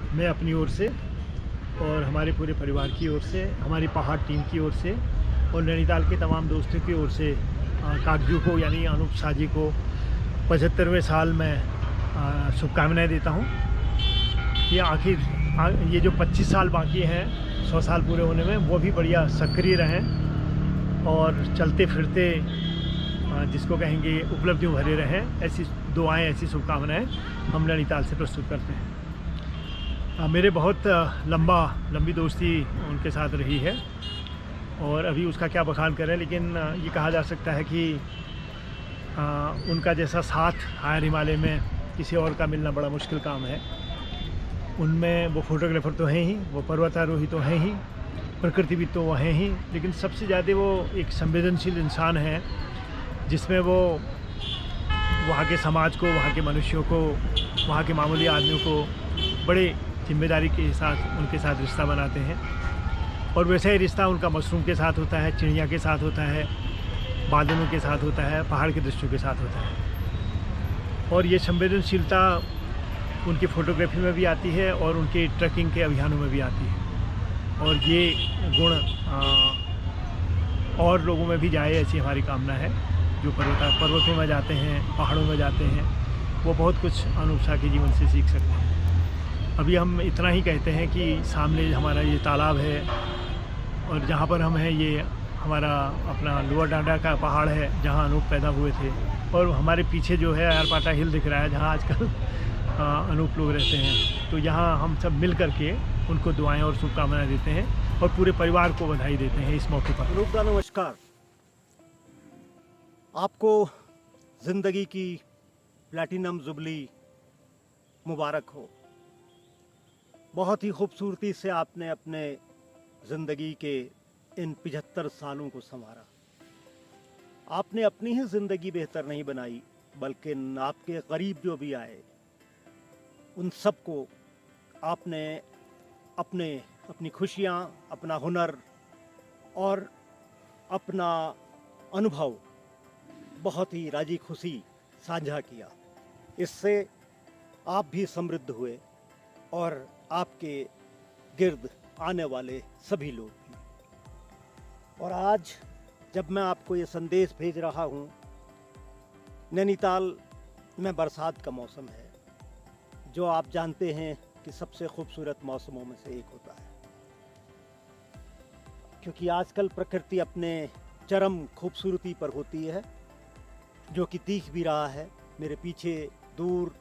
मैं अपनी ओर से और हमारे पूरे परिवार की ओर से, हमारी पहाड़ टीम की ओर से और नैनीताल के तमाम दोस्तों की ओर से कागजू को यानी अनूप शाह जी को 75वें साल में शुभकामनाएँ देता हूँ कि आखिर ये जो 25 साल बाकी हैं 100 साल पूरे होने में, वो भी बढ़िया सक्रिय रहें और चलते फिरते जिसको कहेंगे उपलब्धियों भरे रहें। ऐसी दुआएँ, ऐसी शुभकामनाएँ हम नैनीताल से प्रस्तुत करते हैं। मेरे बहुत लंबी दोस्ती उनके साथ रही है और अभी उसका क्या बखान करें, लेकिन ये कहा जा सकता है कि उनका जैसा साथ हायर हिमालय में किसी और का मिलना बड़ा मुश्किल काम है। उनमें वो फ़ोटोग्राफ़र तो हैं ही, वो पर्वतारोही तो हैं ही, प्रकृतिविद तो वो हैं ही, लेकिन सबसे ज़्यादा वो एक संवेदनशील इंसान हैं, जिसमें वो वहाँ के समाज को, वहाँ के मनुष्यों को, वहाँ के मामूली आदमियों को बड़े जिम्मेदारी के साथ उनके साथ रिश्ता बनाते हैं। और वैसा ही रिश्ता उनका मशरूम के साथ होता है, चिड़िया के साथ होता है, बादलों के साथ होता है, पहाड़ के दृश्यों के साथ होता है। और ये संवेदनशीलता उनकी फ़ोटोग्राफी में भी आती है और उनके ट्रैकिंग के अभियानों में भी आती है। और ये गुण और लोगों में भी जाए, ऐसी हमारी कामना है। जो पर्वतों में जाते हैं, पहाड़ों में जाते हैं, वो बहुत कुछ अनूप शाह के जीवन से सीख सकते हैं। अभी हम इतना ही कहते हैं कि सामने हमारा ये तालाब है और जहाँ पर हम हैं ये हमारा अपना लोअर डांडा का पहाड़ है, जहाँ अनूप पैदा हुए थे। और हमारे पीछे जो है यारपाटा हिल दिख रहा है, जहाँ आजकल अनूप लोग रहते हैं। तो यहाँ हम सब मिल कर के उनको दुआएं और शुभकामनाएं देते हैं और पूरे परिवार को बधाई देते हैं इस मौके पर। अनूप दा नमस्कार। आपको ज़िंदगी की प्लैटिनम जुबली मुबारक हो। बहुत ही खूबसूरती से आपने अपने ज़िंदगी के इन 75 सालों को संवारा। आपने अपनी ही ज़िंदगी बेहतर नहीं बनाई, बल्कि आपके करीब जो भी आए उन सबको आपने अपनी खुशियाँ, अपना हुनर और अपना अनुभव बहुत ही राजी खुशी साझा किया। इससे आप भी समृद्ध हुए और आपके गिर्द आने वाले सभी लोग भी। और आज जब मैं आपको ये संदेश भेज रहा हूँ, नैनीताल में बरसात का मौसम है, जो आप जानते हैं कि सबसे खूबसूरत मौसमों में से एक होता है, क्योंकि आजकल प्रकृति अपने चरम खूबसूरती पर होती है, जो कि दिख भी रहा है। मेरे पीछे दूर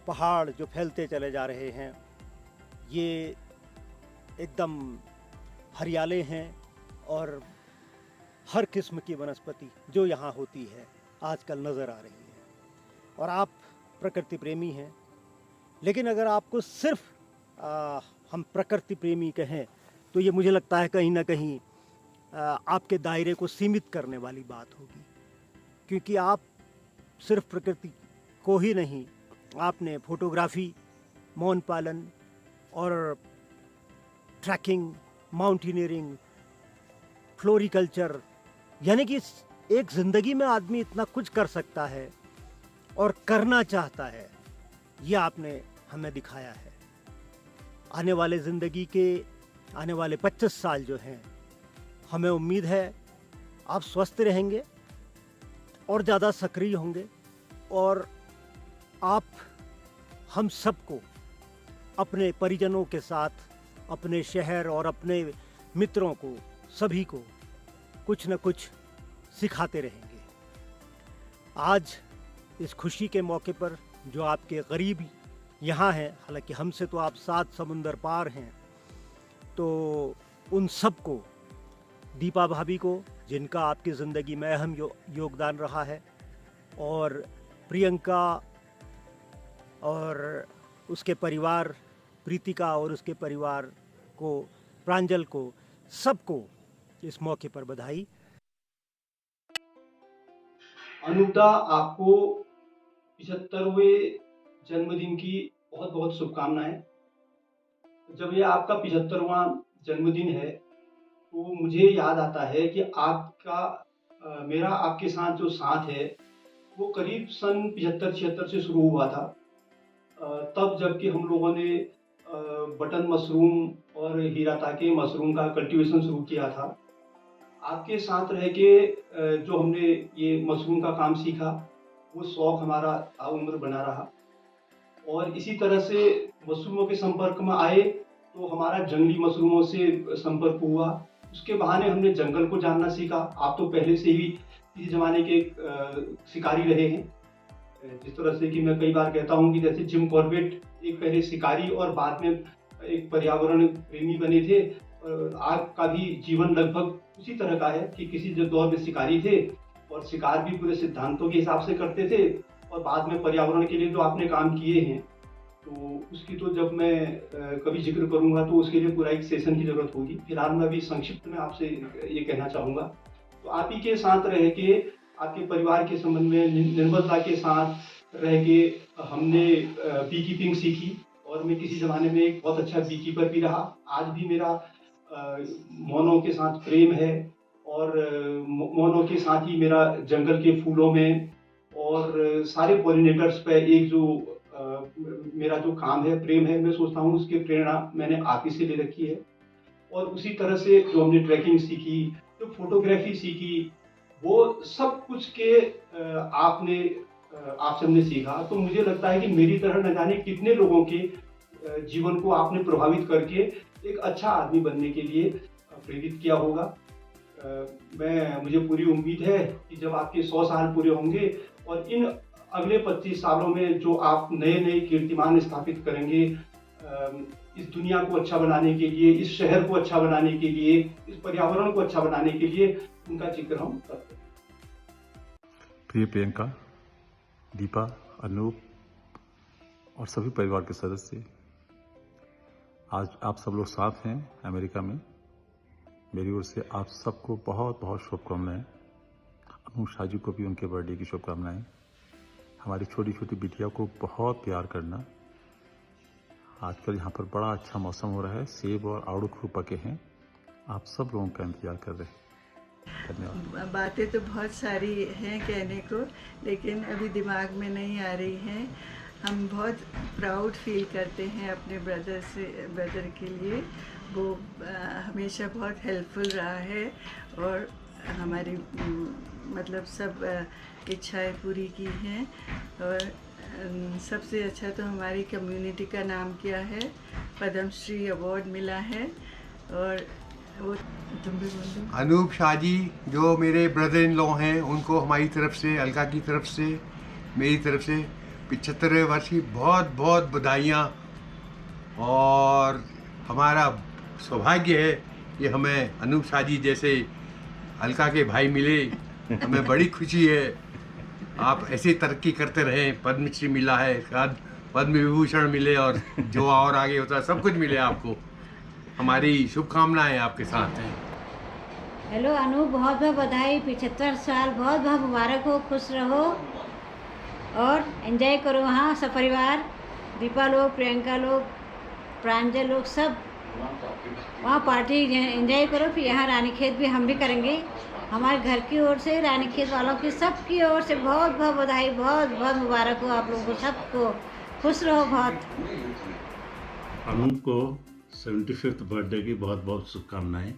पहाड़ जो फैलते चले जा रहे हैं, ये एकदम हरियाले हैं और हर किस्म की वनस्पति जो यहाँ होती है आजकल नज़र आ रही है। और आप प्रकृति प्रेमी हैं, लेकिन अगर आपको सिर्फ हम प्रकृति प्रेमी कहें तो ये मुझे लगता है कहीं ना कहीं आपके दायरे को सीमित करने वाली बात होगी, क्योंकि आप सिर्फ प्रकृति को ही नहीं, आपने फोटोग्राफी, मौन पालन और ट्रैकिंग, माउंटेनियरिंग, फ्लोरिकल्चर, यानी कि एक ज़िंदगी में आदमी इतना कुछ कर सकता है और करना चाहता है, ये आपने हमें दिखाया है। आने वाले ज़िंदगी के आने वाले 25 साल जो हैं, हमें उम्मीद है आप स्वस्थ रहेंगे और ज़्यादा सक्रिय होंगे और आप हम सबको अपने परिजनों के साथ, अपने शहर और अपने मित्रों को, सभी को कुछ न कुछ सिखाते रहेंगे। आज इस खुशी के मौके पर जो आपके करीब यहाँ हैं, हालांकि हमसे तो आप 7 समुंदर पार हैं, तो उन सबको, दीपा भाभी को जिनका आपकी ज़िंदगी में अहम योगदान रहा है, और प्रियंका और उसके परिवार, प्रीतिका और उसके परिवार को, प्रांजल को, सबको इस मौके पर बधाई। अनुपदा, आपको 75वें जन्मदिन की बहुत बहुत शुभकामनाएं। जब ये आपका 75वां जन्मदिन है तो मुझे याद आता है कि मेरा आपके साथ जो साथ है वो करीब सन 75-76 से शुरू हुआ था। तब जबकि हम लोगों ने बटन मशरूम और हीराताके मशरूम का कल्टीवेशन शुरू किया था। आपके साथ रह के जो हमने ये मशरूम का काम सीखा, वो शौक हमारा ताउम्र बना रहा और इसी तरह से मशरूमों के संपर्क में आए तो हमारा जंगली मशरूमों से संपर्क हुआ। उसके बहाने हमने जंगल को जानना सीखा। आप तो पहले से ही इस ज़माने के शिकारी रहे हैं। जिस तरह से कि मैं कई बार कहता हूँ कि जैसे जिम कॉर्बेट एक पहले शिकारी और बाद में एक पर्यावरण प्रेमी बने थे, आपका भी जीवन लगभग उसी तरह का है कि किसी जो दौर में शिकारी थे और शिकार भी पूरे सिद्धांतों के हिसाब से करते थे और बाद में पर्यावरण के लिए जो आपने काम किए हैं, तो उसकी तो जब मैं कभी जिक्र करूंगा तो उसके लिए पूरा एक सेशन की ज़रूरत होगी। फिलहाल मैं अभी संक्षिप्त में आपसे ये कहना चाहूँगा। तो आप ही के साथ रह के, आपके परिवार के संबंध में निर्मलता के साथ रह के हमने बी कीपिंग सीखी और मैं किसी ज़माने में एक बहुत अच्छा बी कीपर भी रहा। आज भी मेरा मोनों के साथ प्रेम है और मोनों के साथ ही मेरा जंगल के फूलों में और सारे पॉलिनेटर्स पे एक जो मेरा जो काम है, प्रेम है, मैं सोचता हूँ उसकी प्रेरणा मैंने आप ही से ले रखी है। और उसी तरह से जो हमने ट्रैकिंग सीखी, जो फोटोग्राफी सीखी, वो सब कुछ के आपसे हमने सीखा। तो मुझे लगता है कि मेरी तरह न जाने कितने लोगों के जीवन को आपने प्रभावित करके एक अच्छा आदमी बनने के लिए प्रेरित किया होगा। मुझे पूरी उम्मीद है कि जब आपके 100 साल पूरे होंगे और इन अगले 25 सालों में जो आप नए कीर्तिमान स्थापित करेंगे, इस दुनिया को अच्छा बनाने के लिए, इस शहर को अच्छा बनाने के लिए, इस पर्यावरण को अच्छा बनाने के लिए, उनका जिक्र हम करते हैं। प्रिय प्रियंका, दीपा, अनूप और सभी परिवार के सदस्य, आज आप सब लोग साथ हैं अमेरिका में। मेरी ओर से आप सबको बहुत बहुत शुभकामनाएं। अनूप शाह जी को भी उनके बर्थडे की शुभकामनाएं। हमारी छोटी छोटी बिटिया को बहुत प्यार करना। आजकल यहाँ पर बड़ा अच्छा मौसम हो रहा है, सेब और आड़ू खूब पके हैं। आप सब लोगों का इंतजार कर रहे हैं। धन्यवाद। बातें तो बहुत सारी हैं कहने को, लेकिन अभी दिमाग में नहीं आ रही हैं। हम बहुत प्राउड फील करते हैं अपने ब्रदर के लिए। वो हमेशा बहुत हेल्पफुल रहा है और हमारी मतलब सब इच्छाएं पूरी की हैं। और सबसे अच्छा तो हमारी कम्युनिटी का नाम किया है, पद्मश्री अवार्ड मिला है। और वो तुम भी बोल दो। अनूप शाह जी जो मेरे ब्रदर इन लॉ हैं, उनको हमारी तरफ से, अलका की तरफ से, मेरी तरफ से 75वें वर्ष की बहुत बहुत बधाइयाँ। और हमारा सौभाग्य है कि हमें अनूप शाह जी जैसे अलका के भाई मिले। हमें बड़ी खुशी है। आप ऐसे तरक्की करते रहें। पद्मश्री मिला है, पद्म विभूषण मिले और जो और आगे होता है सब कुछ मिले आपको। हमारी शुभकामनाएं आपके साथ हैं। हेलो अनूप, बहुत बहुत बधाई। 75 साल बहुत बहुत मुबारक हो। खुश रहो और एंजॉय करो वहाँ सब परिवार, दीपा लोग, प्रियंका लोग, प्रांजल लोग, सब वहाँ पार्टी एंजॉय करो। फिर यहाँ रानीखेत भी हम भी करेंगे। हमारे घर की ओर से, रानीखेत वालों की सबकी ओर से बहुत बहुत बधाई, बहुत बहुत मुबारक हो आप लोगों को सबको। खुश रहो बहुत। अनूप को 75th बर्थडे की बहुत बहुत शुभकामनाएं।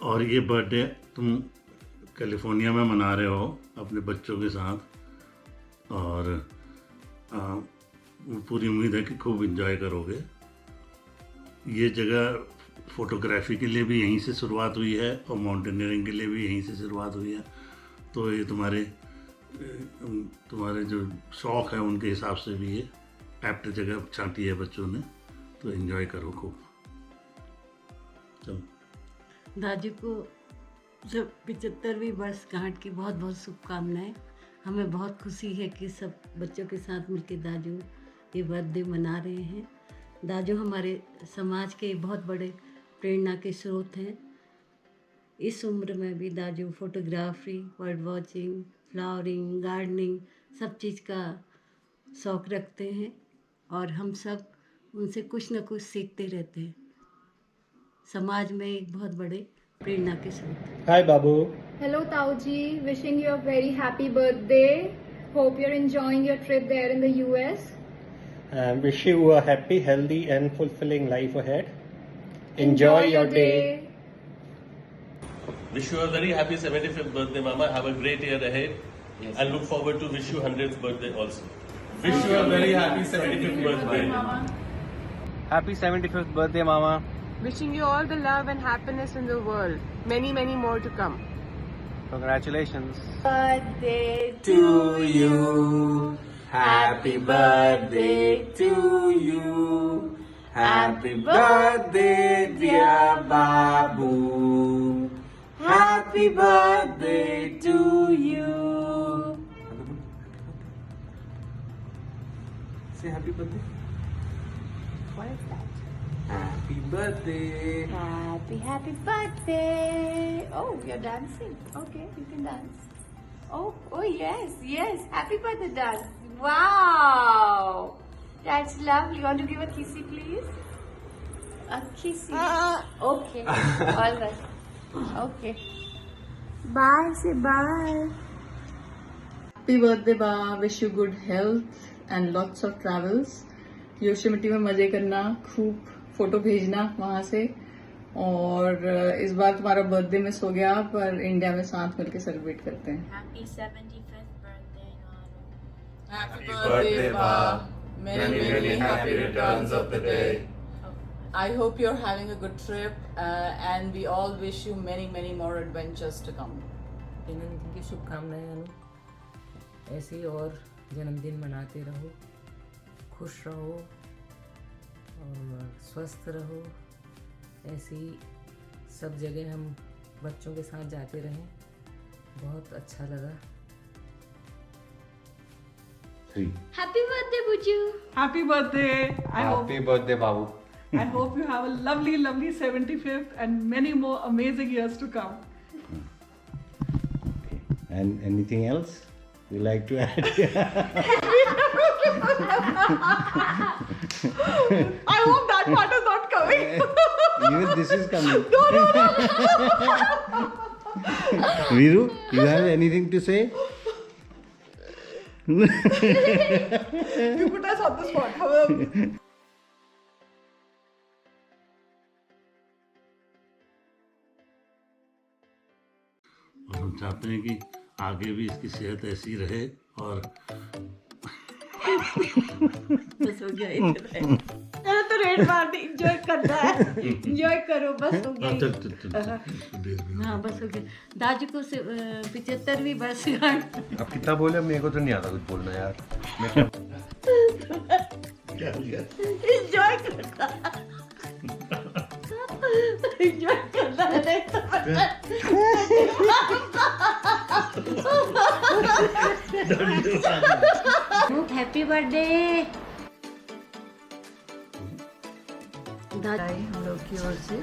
और ये बर्थडे तुम कैलिफोर्निया में मना रहे हो अपने बच्चों के साथ और पूरी उम्मीद है कि खूब एंजॉय करोगे। ये जगह फ़ोटोग्राफी के लिए भी यहीं से शुरुआत हुई है और माउंटेनियरिंग के लिए भी यहीं से शुरुआत हुई है। तो ये तुम्हारे जो शौक़ है उनके हिसाब से भी ये एप्ट जगह छांटी है बच्चों ने। तो एंजॉय करो खूब। चलो। दाजू को जब 75वीं वर्षगांठ की बहुत बहुत शुभकामनाएं। हमें बहुत खुशी है कि सब बच्चों के साथ मिलकर दाजू ये बर्थडे मना रहे हैं। दाजू हमारे समाज के बहुत बड़े प्रेरणा के स्रोत हैं। इस उम्र में भी दाजू photography, bird watching, flowering, gardening सब चीज़ का शौक़ रखते हैं और हम सब उनसे कुछ न कुछ सीखते रहते हैं। समाज में एक बहुत बड़े प्रेरणा के स्रोत। हाय बाबू। Hello Tauji, wishing you a very happy birthday. Hope you're enjoying your trip there in the US. Wish you a happy, healthy, and fulfilling life ahead. Enjoy your day. Wish you a very happy 75th birthday, Mama. Have a great year ahead. Yes. And look forward to wish you 100th birthday also. Wish you a very happy 75th birthday. Happy 75th birthday, Mama. Wishing you all the love and happiness in the world. Many, many more to come. Congratulations. Birthday To you. Happy birthday to you. Happy birthday, dear Babu. Happy birthday to you. Say happy birthday. What is that? Happy birthday. Happy birthday. Oh, you're dancing. Okay, you can dance. Oh, yes. Happy birthday dance. Wow. That's lovely. You want to give a kissy, please? A kissy. Okay. All right. Okay. Bye. Say bye. Happy birthday बा, wish you good health and lots of travels. Yosemite में मजे करना, खूब photo भेजना वहां से। और इस बार तुम्हारा बर्थडे मिस हो गया, पर इंडिया में साथ मिलकर सेलिब्रेट करते हैं। Happy 75th birthday, Nanu. Happy birthday, Ba. Many happy returns of the day. I hope you're having a good trip, and we all wish you many more adventures to come. जन्मदिन की शुभकामनाएं अनु। ऐसे ही और जन्मदिन मनाते रहो, खुश रहो और स्वस्थ रहो। ऐसे ही सब जगह हम बच्चों के साथ जाते रहें। बहुत अच्छा लगा। Happy birthday, Buju. Happy birthday. Happy birthday, Babu. I hope you have a lovely 75th and many more amazing years to come. And anything else you like to add? I hope that part is not coming. Even this is coming. No. Viru, you have anything to say? You put us on the spot. However, और हम चाहते हैं कि आगे भी इसकी सेहत ऐसी रहे और बस हो गया इतना है। चलो तो रेड मार दे, एंजॉय करना है, एंजॉय करो, बस हो गया। हाँ बस हो गया। दाजू को 75वीं वर्षगांठ। अब कितना बोले, मेरे को तो नहीं आता कुछ बोलना यार। एंजॉय करना, एंजॉय करना हैप्पी बर्थडे। हम लोग की ओर से